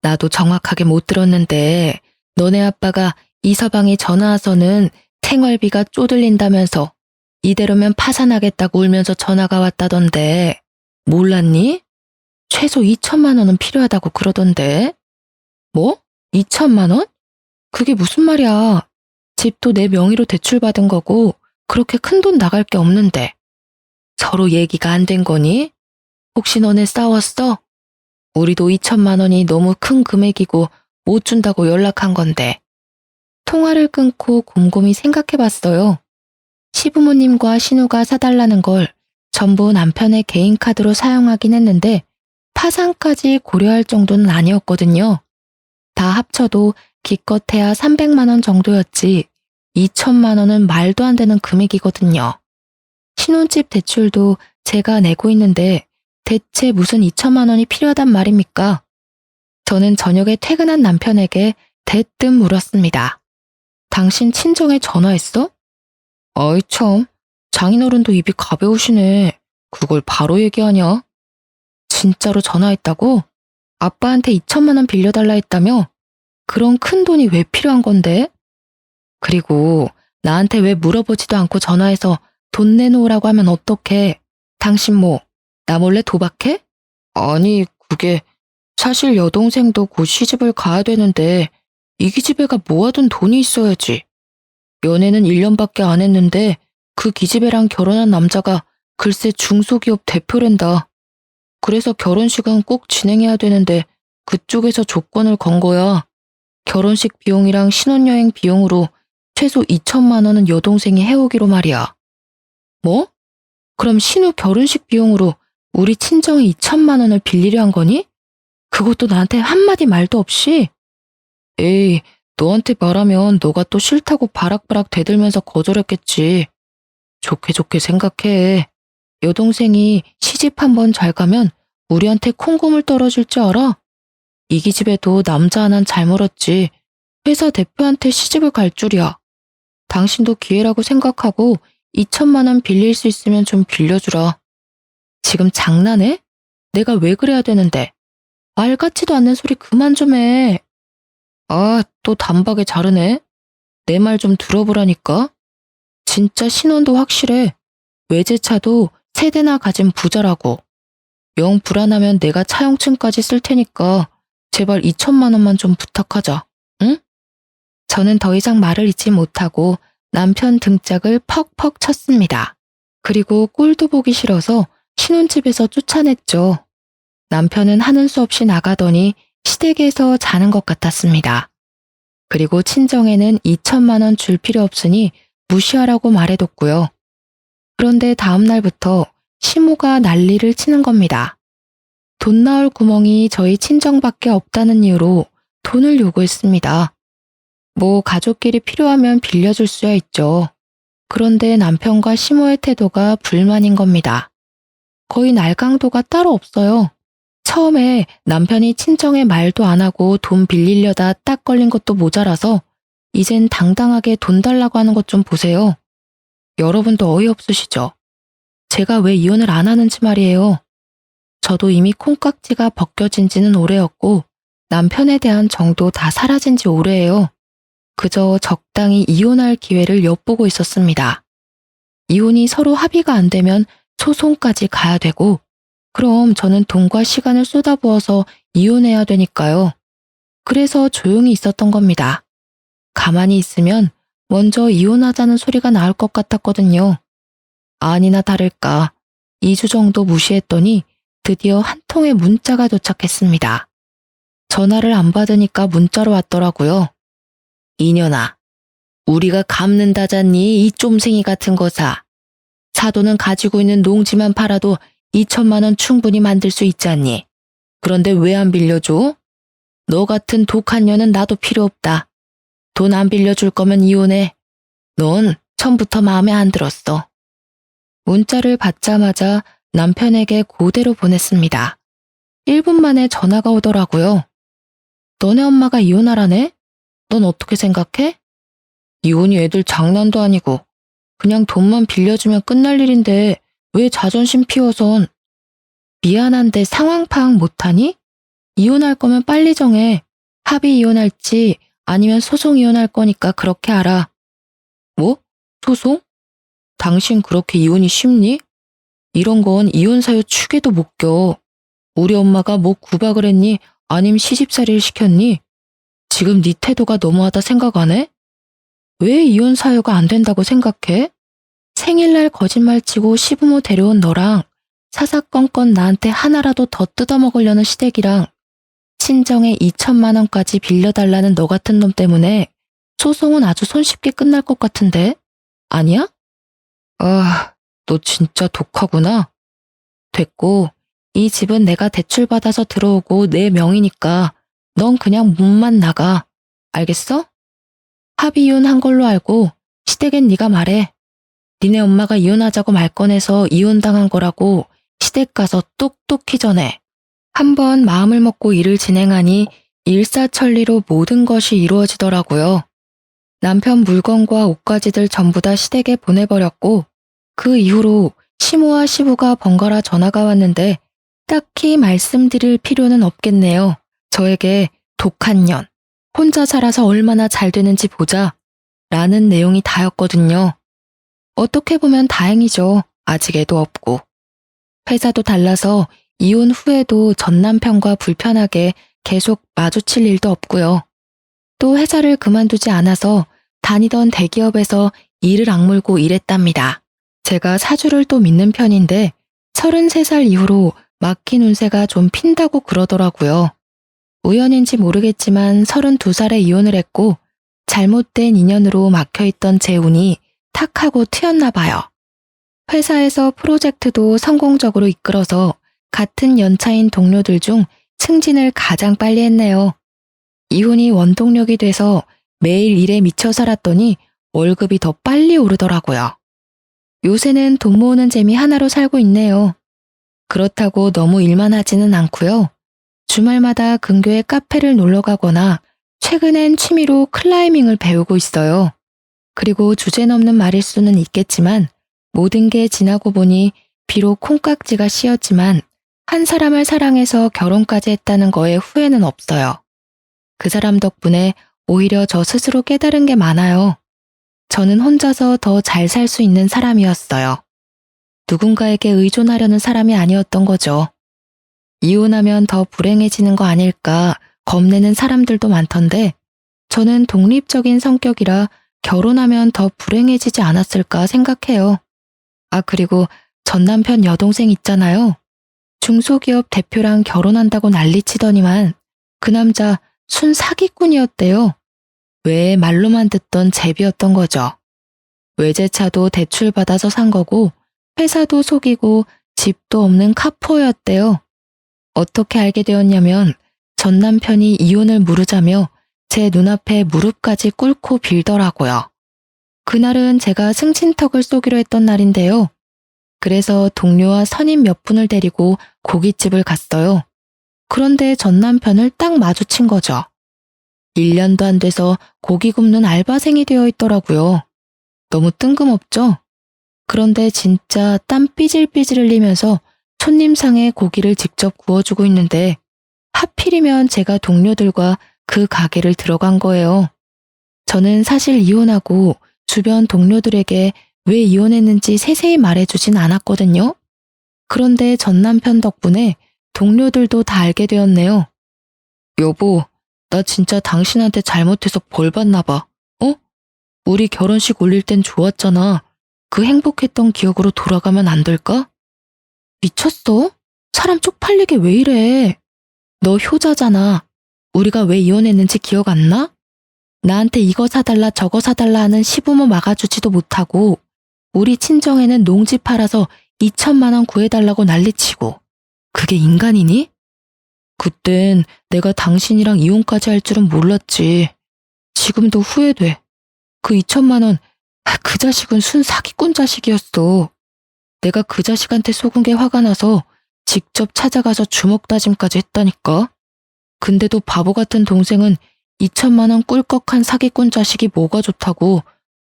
Speaker 1: 나도 정확하게 못 들었는데 너네 아빠가 이서방이 전화 와서는 생활비가 쪼들린다면서 이대로면 파산하겠다고 울면서 전화가 왔다던데 몰랐니? 최소 2천만 원은 필요하다고 그러던데. 뭐? 2천만 원? 그게 무슨 말이야. 집도 내 명의로 대출받은 거고 그렇게 큰 돈 나갈 게 없는데. 서로 얘기가 안 된 거니? 혹시 너네 싸웠어? 우리도 2천만 원이 너무 큰 금액이고 못 준다고 연락한 건데. 통화를 끊고 곰곰이 생각해봤어요. 시부모님과 신우가 사달라는 걸 전부 남편의 개인 카드로 사용하긴 했는데 파산까지 고려할 정도는 아니었거든요. 다 합쳐도 기껏해야 300만 원 정도였지 2천만 원은 말도 안 되는 금액이거든요. 신혼집 대출도 제가 내고 있는데 대체 무슨 2천만 원이 필요하단 말입니까? 저는 저녁에 퇴근한 남편에게 대뜸 물었습니다. 당신 친정에 전화했어? 아이 참, 장인어른도 입이 가벼우시네. 그걸 바로 얘기하냐? 진짜로 전화했다고? 아빠한테 2천만 원 빌려달라 했다며? 그런 큰 돈이 왜 필요한 건데? 그리고 나한테 왜 물어보지도 않고 전화해서 돈 내놓으라고 하면 어떡해? 당신 뭐, 나 몰래 도박해? 아니, 그게 사실 여동생도 곧 시집을 가야 되는데 이 기집애가 모아둔 돈이 있어야지. 연애는 1년밖에 안 했는데 그 기집애랑 결혼한 남자가 글쎄 중소기업 대표랜다. 그래서 결혼식은 꼭 진행해야 되는데 그쪽에서 조건을 건 거야. 결혼식 비용이랑 신혼여행 비용으로 최소 2천만 원은 여동생이 해오기로 말이야. 뭐? 그럼 신우 결혼식 비용으로 우리 친정에 2천만 원을 빌리려 한 거니? 그것도 나한테 한마디 말도 없이? 에이, 너한테 말하면 너가 또 싫다고 바락바락 대들면서 거절했겠지. 좋게 좋게 생각해. 여동생이 시집 한번 잘 가면 우리한테 콩고물 떨어질 줄 알아? 이 기집애도 남자 하나는 잘 멀었지. 회사 대표한테 시집을 갈 줄이야. 당신도 기회라고 생각하고 2천만 원 빌릴 수 있으면 좀 빌려주라. 지금 장난해? 내가 왜 그래야 되는데? 말 같지도 않는 소리 그만 좀 해. 아, 또 단박에 자르네. 내 말 좀 들어보라니까. 진짜 신원도 확실해. 외제차도 3대나 가진 부자라고. 영 불안하면 내가 차용증까지 쓸 테니까 제발 2천만 원만 좀 부탁하자. 응? 저는 더 이상 말을 잇지 못하고 남편 등짝을 퍽퍽 쳤습니다. 그리고 꼴도 보기 싫어서 신혼집에서 쫓아냈죠. 남편은 하는 수 없이 나가더니 시댁에서 자는 것 같았습니다. 그리고 친정에는 2천만 원 줄 필요 없으니 무시하라고 말해뒀고요. 그런데 다음 날부터 시모가 난리를 치는 겁니다. 돈 나올 구멍이 저희 친정밖에 없다는 이유로 돈을 요구했습니다. 뭐 가족끼리 필요하면 빌려줄 수야 있죠. 그런데 남편과 시모의 태도가 불만인 겁니다. 거의 날강도가 따로 없어요. 처음에 남편이 친정에 말도 안 하고 돈 빌리려다 딱 걸린 것도 모자라서 이젠 당당하게 돈 달라고 하는 것 좀 보세요. 여러분도 어이없으시죠? 제가 왜 이혼을 안 하는지 말이에요. 저도 이미 콩깍지가 벗겨진 지는 오래였고 남편에 대한 정도 다 사라진 지 오래예요. 그저 적당히 이혼할 기회를 엿보고 있었습니다. 이혼이 서로 합의가 안 되면 소송까지 가야 되고 그럼 저는 돈과 시간을 쏟아부어서 이혼해야 되니까요. 그래서 조용히 있었던 겁니다. 가만히 있으면 먼저 이혼하자는 소리가 나올 것 같았거든요. 아니나 다를까 2주 정도 무시했더니 드디어 한 통의 문자가 도착했습니다. 전화를 안 받으니까 문자로 왔더라고요. 이년아, 우리가 갚는다잖니 이 쫌생이 같은 거사. 사돈은 가지고 있는 농지만 팔아도 2천만 원 충분히 만들 수 있지 않니? 그런데 왜 안 빌려줘? 너 같은 독한 년은 나도 필요 없다. 돈 안 빌려줄 거면 이혼해. 넌 처음부터 마음에 안 들었어. 문자를 받자마자 남편에게 그대로 보냈습니다. 1분 만에 전화가 오더라고요. 너네 엄마가 이혼하라네? 넌 어떻게 생각해? 이혼이 애들 장난도 아니고 그냥 돈만 빌려주면 끝날 일인데 왜 자존심 피워선. 미안한데 상황 파악 못하니? 이혼할 거면 빨리 정해. 합의 이혼할지 아니면 소송 이혼할 거니까 그렇게 알아. 뭐? 소송? 당신 그렇게 이혼이 쉽니? 이런 건 이혼 사유 축에도 못 껴. 우리 엄마가 뭐 구박을 했니? 아님 시집살이를 시켰니? 지금 네 태도가 너무하다 생각 안 해? 왜 이혼 사유가 안 된다고 생각해? 생일날 거짓말치고 시부모 데려온 너랑 사사건건 나한테 하나라도 더 뜯어먹으려는 시댁이랑 친정에 2천만 원까지 빌려달라는 너 같은 놈 때문에 소송은 아주 손쉽게 끝날 것 같은데? 아니야? 아, 너 진짜 독하구나. 됐고, 이 집은 내가 대출받아서 들어오고 내 명의니까 넌 그냥 문만 나가. 알겠어? 합의 이혼한 걸로 알고 시댁엔 네가 말해. 니네 엄마가 이혼하자고 말 꺼내서 이혼당한 거라고 시댁 가서 똑똑히 전해. 한번 마음을 먹고 일을 진행하니 일사천리로 모든 것이 이루어지더라고요. 남편 물건과 옷가지들 전부 다 시댁에 보내버렸고 그 이후로 시모와 시부가 번갈아 전화가 왔는데 딱히 말씀드릴 필요는 없겠네요. 저에게 독한 년, 혼자 살아서 얼마나 잘 되는지 보자 라는 내용이 다였거든요. 어떻게 보면 다행이죠. 아직 애도 없고. 회사도 달라서 이혼 후에도 전 남편과 불편하게 계속 마주칠 일도 없고요. 또 회사를 그만두지 않아서 다니던 대기업에서 이를 악물고 일했답니다. 제가 사주를 또 믿는 편인데 33살 이후로 막힌 운세가 좀 핀다고 그러더라고요. 우연인지 모르겠지만 32살에 이혼을 했고 잘못된 인연으로 막혀있던 제 운이 탁 하고 트였나 봐요. 회사에서 프로젝트도 성공적으로 이끌어서 같은 연차인 동료들 중 승진을 가장 빨리 했네요. 이혼이 원동력이 돼서 매일 일에 미쳐 살았더니 월급이 더 빨리 오르더라고요. 요새는 돈 모으는 재미 하나로 살고 있네요. 그렇다고 너무 일만 하지는 않고요. 주말마다 근교의 카페를 놀러 가거나 최근엔 취미로 클라이밍을 배우고 있어요. 그리고 주제넘는 말일 수는 있겠지만 모든 게 지나고 보니 비록 콩깍지가 씌었지만 한 사람을 사랑해서 결혼까지 했다는 거에 후회는 없어요. 그 사람 덕분에 오히려 저 스스로 깨달은 게 많아요. 저는 혼자서 더 잘 살 수 있는 사람이었어요. 누군가에게 의존하려는 사람이 아니었던 거죠. 이혼하면 더 불행해지는 거 아닐까 겁내는 사람들도 많던데 저는 독립적인 성격이라 결혼하면 더 불행해지지 않았을까 생각해요. 아, 그리고 전 남편 여동생 있잖아요. 중소기업 대표랑 결혼한다고 난리치더니만 그 남자 순 사기꾼이었대요. 왜 말로만 듣던 제비였던 거죠. 외제차도 대출받아서 산 거고 회사도 속이고 집도 없는 카포였대요. 어떻게 알게 되었냐면 전 남편이 이혼을 물으자며 제 눈앞에 무릎까지 꿇고 빌더라고요. 그날은 제가 승진턱을 쏘기로 했던 날인데요. 그래서 동료와 선임 몇 분을 데리고 고깃집을 갔어요. 그런데 전 남편을 딱 마주친 거죠. 1년도 안 돼서 고기 굽는 알바생이 되어 있더라고요. 너무 뜬금없죠? 그런데 진짜 땀 삐질삐질 흘리면서 손님상에 고기를 직접 구워주고 있는데 하필이면 제가 동료들과 그 가게를 들어간 거예요. 저는 사실 이혼하고 주변 동료들에게 왜 이혼했는지 세세히 말해주진 않았거든요. 그런데 전 남편 덕분에 동료들도 다 알게 되었네요. 여보, 나 진짜 당신한테 잘못해서 벌 받나 봐. 어? 우리 결혼식 올릴 땐 좋았잖아. 그 행복했던 기억으로 돌아가면 안 될까? 미쳤어? 사람 쪽팔리게 왜 이래? 너 효자잖아. 우리가 왜 이혼했는지 기억 안 나? 나한테 이거 사달라 저거 사달라 하는 시부모 막아주지도 못하고 우리 친정에는 농지 팔아서 2천만 원 구해달라고 난리치고 그게 인간이니? 그땐 내가 당신이랑 이혼까지 할 줄은 몰랐지. 지금도 후회돼. 그 2천만 원, 그 자식은 순 사기꾼 자식이었어. 내가 그 자식한테 속은 게 화가 나서 직접 찾아가서 주먹 다짐까지 했다니까. 근데도 바보 같은 동생은 2천만 원 꿀꺽한 사기꾼 자식이 뭐가 좋다고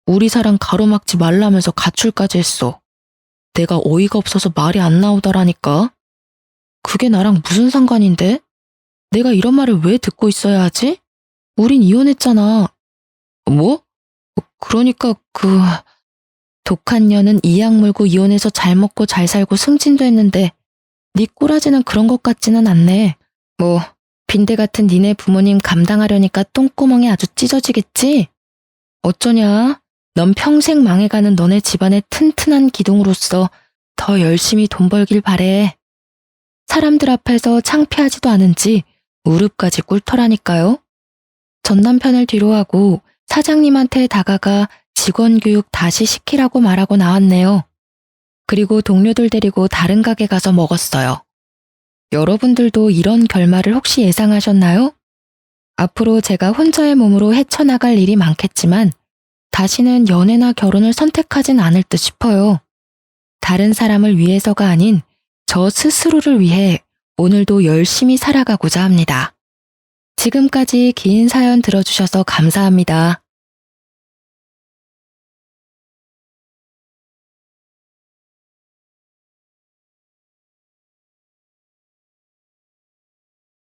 Speaker 1: 우리 사랑 가로막지 말라면서 가출까지 했어. 내가 어이가 없어서 말이 안 나오더라니까. 그게 나랑 무슨 상관인데? 내가 이런 말을 왜 듣고 있어야 하지? 우린 이혼했잖아. 뭐? 그러니까 독한 년은 이악 물고 이혼해서 잘 먹고 잘 살고 승진도 했는데 네 꼬라지는 그런 것 같지는 않네. 뭐 빈대 같은 니네 부모님 감당하려니까 똥구멍이 아주 찢어지겠지? 어쩌냐? 넌 평생 망해가는 너네 집안의 튼튼한 기둥으로서 더 열심히 돈 벌길 바래. 사람들 앞에서 창피하지도 않은지 무릎까지 꿇더라니까요. 전 남편을 뒤로하고 사장님한테 다가가 직원 교육 다시 시키라고 말하고 나왔네요. 그리고 동료들 데리고 다른 가게 가서 먹었어요. 여러분들도 이런 결말을 혹시 예상하셨나요? 앞으로 제가 혼자의 몸으로 헤쳐나갈 일이 많겠지만 다시는 연애나 결혼을 선택하진 않을 듯 싶어요. 다른 사람을 위해서가 아닌 저 스스로를 위해 오늘도 열심히 살아가고자 합니다. 지금까지 긴 사연 들어주셔서 감사합니다.